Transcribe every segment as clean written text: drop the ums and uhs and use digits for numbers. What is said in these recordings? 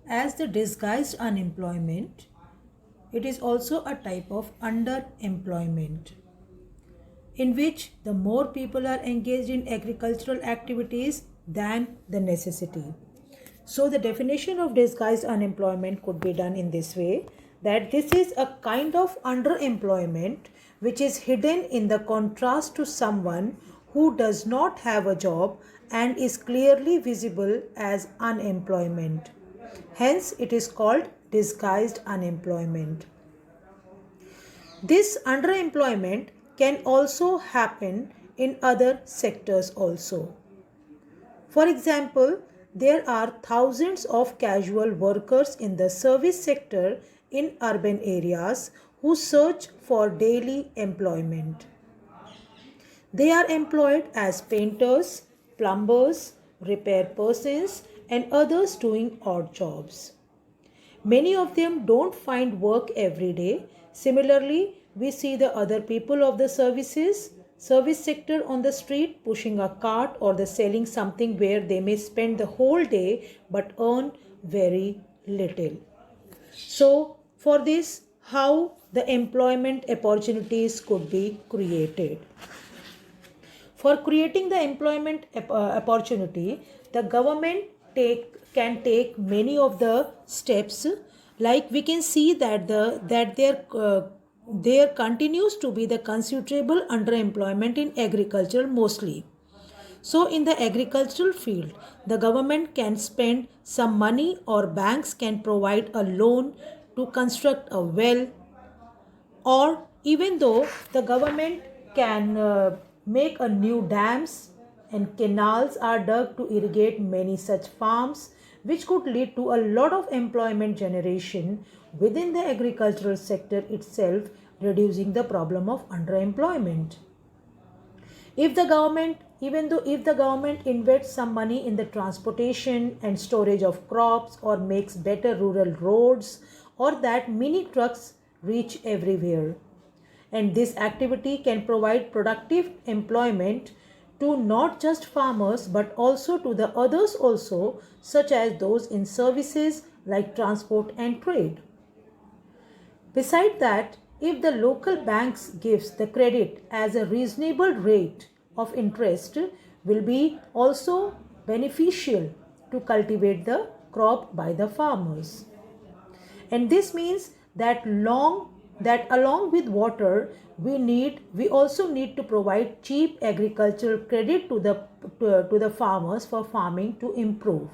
As the disguised unemployment, it is also a type of underemployment in which the more people are engaged in agricultural activities than the necessity. So, the definition of disguised unemployment could be done in this way, that this is a kind of underemployment which is hidden in the contrast to someone who does not have a job and is clearly visible as unemployment. Hence, it is called disguised unemployment. This underemployment can also happen in other sectors also. For example, there are thousands of casual workers in the service sector in urban areas who search for daily employment. They are employed as painters, plumbers, repair persons, and others doing odd jobs. Many of them don't find work every day. Similarly, we see the other people of the service sector on the street pushing a cart or the selling something where they may spend the whole day but earn very little. So, for this, how the employment opportunities could be created. For creating the employment opportunity, the government can take many of the steps. Like we can see that there continues to be the considerable underemployment in agriculture mostly. So, in the agricultural field, the government can spend some money or banks can provide a loan to construct a well, or even though the government can make a new dams and canals are dug to irrigate many such farms, which could lead to a lot of employment generation within the agricultural sector itself, reducing the problem of underemployment. If the government, even though if the government invests some money in the transportation and storage of crops or makes better rural roads, or that mini trucks reach everywhere, and this activity can provide productive employment to not just farmers but also to the others also, such as those in services like transport and trade. Beside that, if the local banks gives the credit as a reasonable rate of interest, will be also beneficial to cultivate the crop by the farmers. And this means that along with water, we also need to provide cheap agricultural credit to the farmers for farming to improve.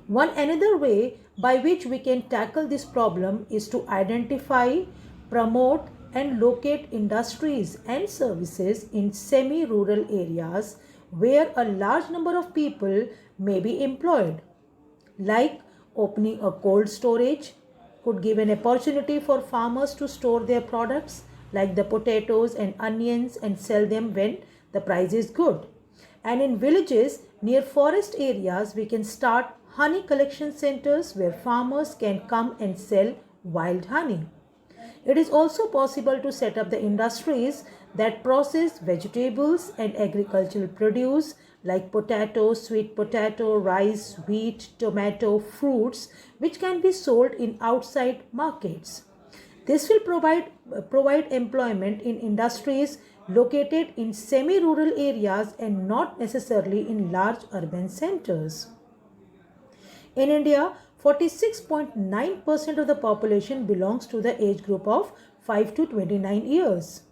One another way by which we can tackle this problem is to identify, promote, and locate industries and services in semi rural areas where a large number of people may be employed, like opening a cold storage could give an opportunity for farmers to store their products like the potatoes and onions and sell them when the price is good. And in villages near forest areas, we can start honey collection centers where farmers can come and sell wild honey. It is also possible to set up the industries that process vegetables and agricultural produce like potato, sweet potato, rice, wheat, tomato, fruits, which can be sold in outside markets. This will provide employment in industries located in semi rural areas and not necessarily in large urban centers. In India, 46.9% of the population belongs to the age group of 5 to 29 years.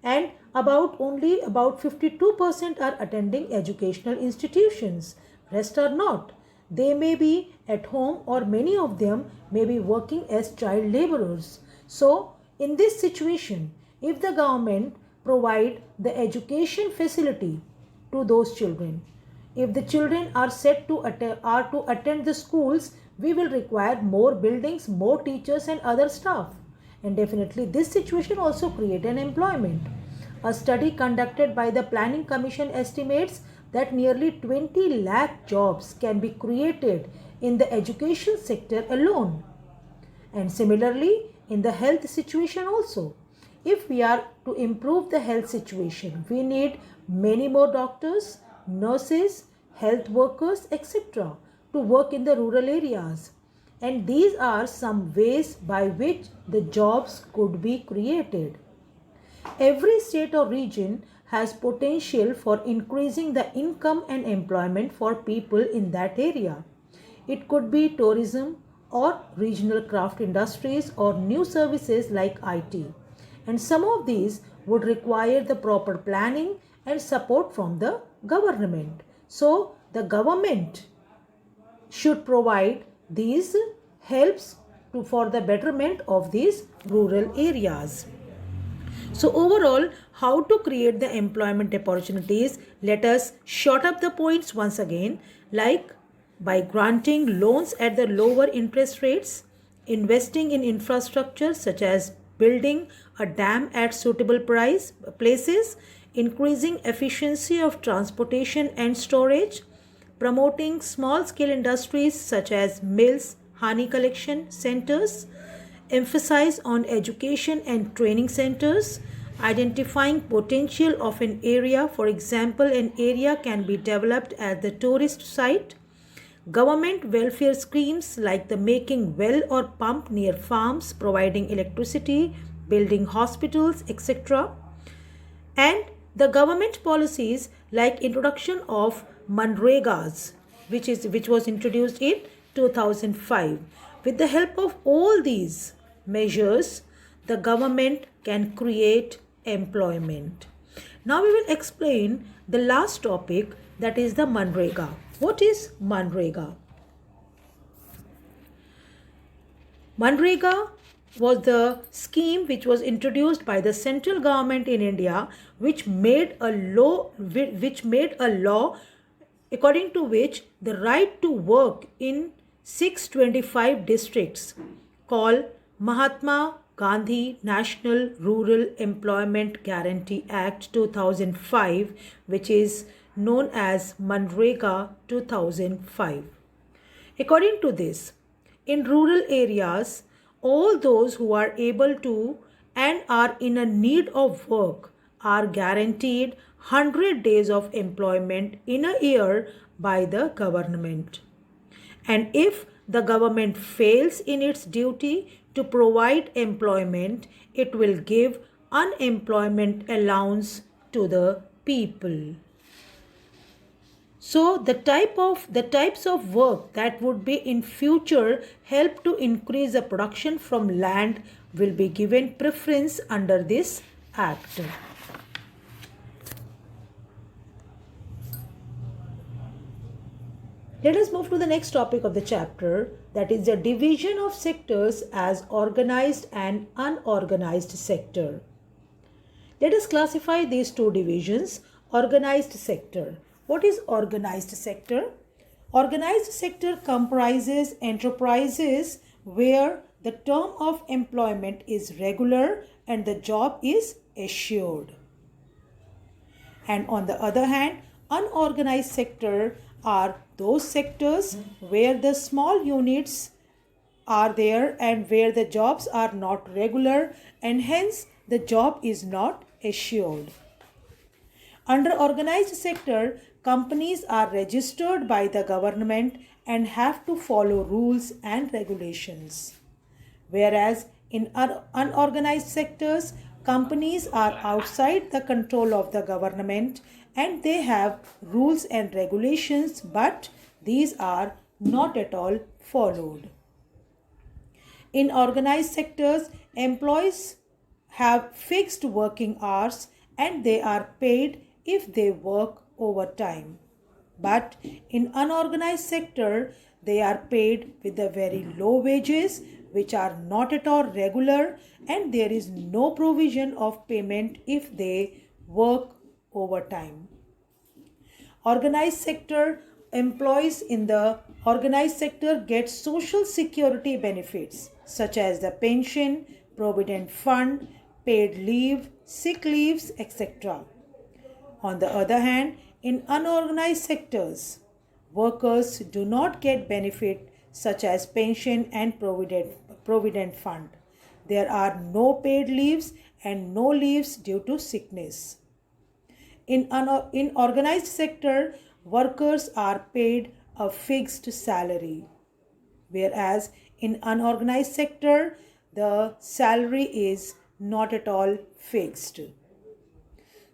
And about 52% are attending educational institutions. Rest are not. They may be at home or many of them may be working as child laborers. So, in this situation, if the government provide the education facility to those children, if the children are are to attend the schools, we will require more buildings, more teachers and other staff. And definitely this situation also create an employment. A study conducted by the Planning Commission estimates that nearly 20 lakh jobs can be created in the education sector alone. And similarly, in the health situation also. If we are to improve the health situation, we need many more doctors, nurses, health workers, etc. to work in the rural areas. And these are some ways by which the jobs could be created. Every state or region has potential for increasing the income and employment for people in that area. It could be tourism or regional craft industries or new services like IT. And some of these would require the proper planning and support from the government. So, the government should provide these helps for the betterment of these rural areas. So overall, how to create the employment opportunities? Let us short up the points once again, like by granting loans at the lower interest rates, investing in infrastructure such as building a dam at suitable places, increasing efficiency of transportation and storage, promoting small scale industries such as mills, honey collection centers, emphasize on education and training centers, identifying potential of an area. For example, an area can be developed as the tourist site. Government welfare schemes like the making well or pump near farms, providing electricity, building hospitals, etc. And the government policies like introduction of Manregas, which was introduced in 2005. With the help of all these measures, the government can create employment. Now we will explain the last topic, that is the Manrega. What is Manrega? Manrega was the scheme which was introduced by the central government in India, which made a law according to which the right to work in 625 districts called Mahatma Gandhi National Rural Employment Guarantee Act 2005, which is known as Manrega 2005. According to this, in rural areas, all those who are able to and are in a need of work are guaranteed 100 days of employment in a year by the government. And if the government fails in its duty to provide employment, it will give unemployment allowance to the people. So the types of work that would be in future help to increase the production from land will be given preference under this act. Let us move to the next topic of the chapter, that is the division of sectors as organized and unorganized sector. Let us classify these two divisions. Organized sector. What is organized sector? Organized sector comprises enterprises where the term of employment is regular and the job is assured. And on the other hand, unorganized sector are those sectors where the small units are there and where the jobs are not regular and hence the job is not assured. Under organized sector, companies are registered by the government and have to follow rules and regulations. Whereas in unorganized sectors, companies are outside the control of the government and they have rules and regulations, but these are not at all followed. In organized sectors, employees have fixed working hours and they are paid if they work overtime. But in unorganized sector, they are paid with the very low wages which are not at all regular and there is no provision of payment if they work overtime. Organized sector employees in the organized sector get social security benefits such as the pension, provident fund, paid leave, sick leaves, etc. On the other hand, in unorganized sectors, workers do not get benefit such as pension and provident fund. There are no paid leaves and no leaves due to sickness. In organized sector, workers are paid a fixed salary, whereas in unorganized sector the salary is not at all fixed.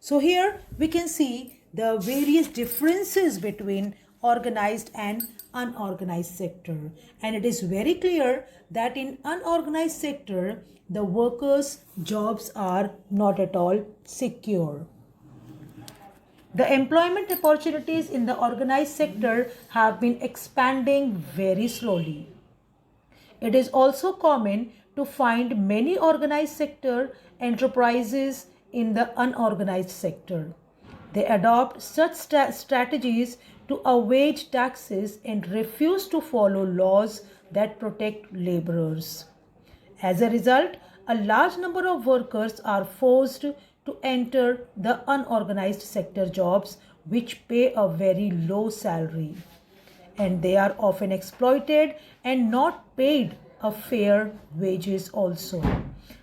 So here we can see the various differences between organized and unorganized sector, and it is very clear that in unorganized sector the workers' jobs are not at all secure. The employment opportunities in the organized sector have been expanding very slowly. It is also common to find many organized sector enterprises in the unorganized sector. They adopt such strategies to evade taxes and refuse to follow laws that protect laborers. As a result, a large number of workers are forced to enter the unorganized sector jobs which pay a very low salary, and they are often exploited and not paid a fair wages also.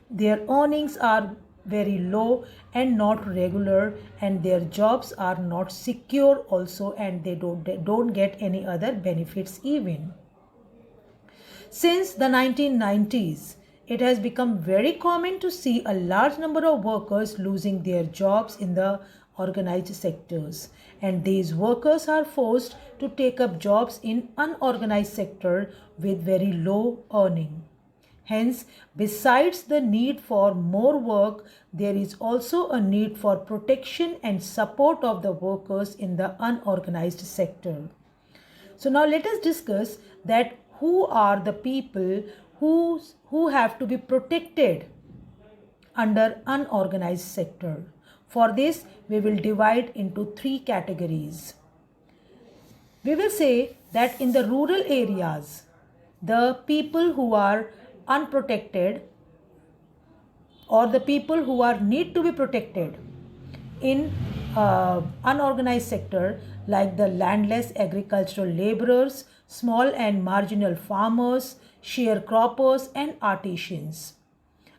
Their earnings are very low and not regular, and their jobs are not secure also, and they don't get any other benefits even. Since the 1990s, it has become very common to see a large number of workers losing their jobs in the organized sectors, and these workers are forced to take up jobs in unorganized sector with very low earning. Hence, besides the need for more work, there is also a need for protection and support of the workers in the unorganized sector. So now let us discuss that who are the people who have to be protected under unorganized sector. For this, we will divide into three categories. We will say that in the rural areas, the people who are unprotected or the people who are need to be protected in unorganized sector, like the landless agricultural laborers, small and marginal farmers, sharecroppers and artisans.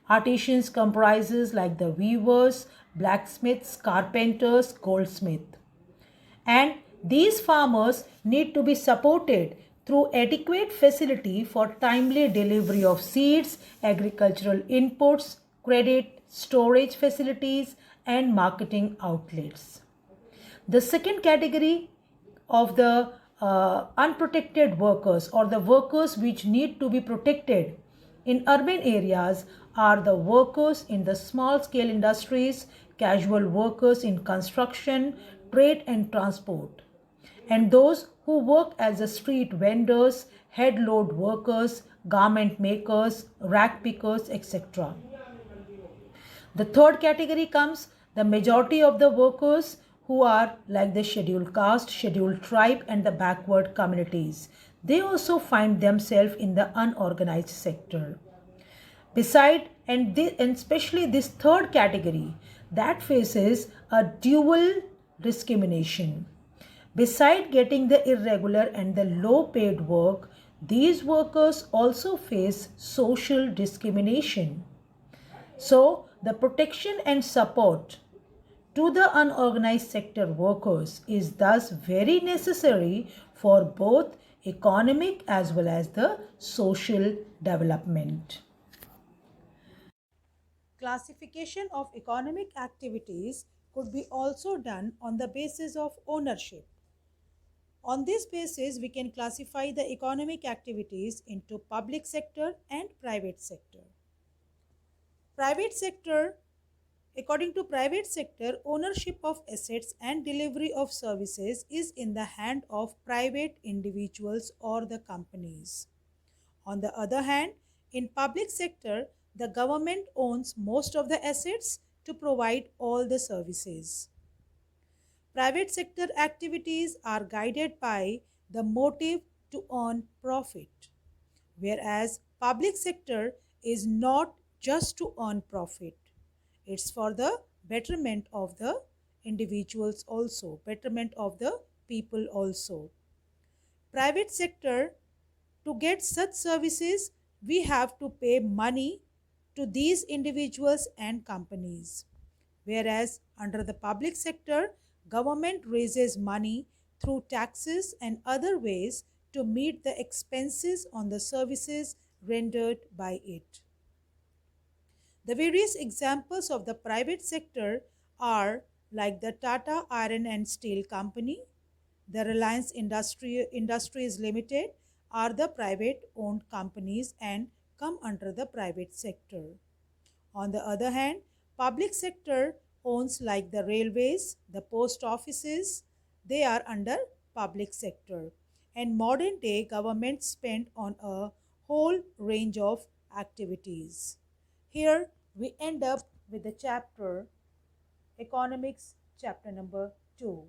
Artisans comprises like the weavers, blacksmiths, carpenters, goldsmiths. And these farmers need to be supported through adequate facility for timely delivery of seeds, agricultural inputs, credit, storage facilities, and marketing outlets. The second category of the unprotected workers, or the workers which need to be protected in urban areas, are the workers in the small scale industries, casual workers in construction, trade and transport, and those who work as the street vendors, head load workers, garment makers, rag pickers, etc. The third category comes the majority of the workers who are like the scheduled caste, scheduled tribe and the backward communities. They also find themselves in the unorganized sector. And especially this third category that faces a dual discrimination. Beside getting the irregular and the low paid work, these workers also face social discrimination. So, the protection and support to the unorganized sector workers is thus very necessary for both economic as well as the social development. Classification of economic activities could be also done on the basis of ownership. On this basis, we can classify the economic activities into public sector and private sector. Private sector, according to private sector, ownership of assets and delivery of services is in the hand of private individuals or the companies. On the other hand, in public sector, the government owns most of the assets to provide all the services. Private sector activities are guided by the motive to earn profit, whereas public sector is not just to earn profit. It's for the betterment of the individuals also, betterment of the people also. Private sector, to get such services, we have to pay money to these individuals and companies. Whereas under the public sector, government raises money through taxes and other ways to meet the expenses on the services rendered by it. The various examples of the private sector are like the Tata Iron and Steel Company, the Reliance Industries Limited are the private owned companies and come under the private sector. On the other hand, public sector owns like the railways, the post offices, they are under public sector. And modern day government spend on a whole range of activities. Here we end up with the chapter Economics, chapter number 2.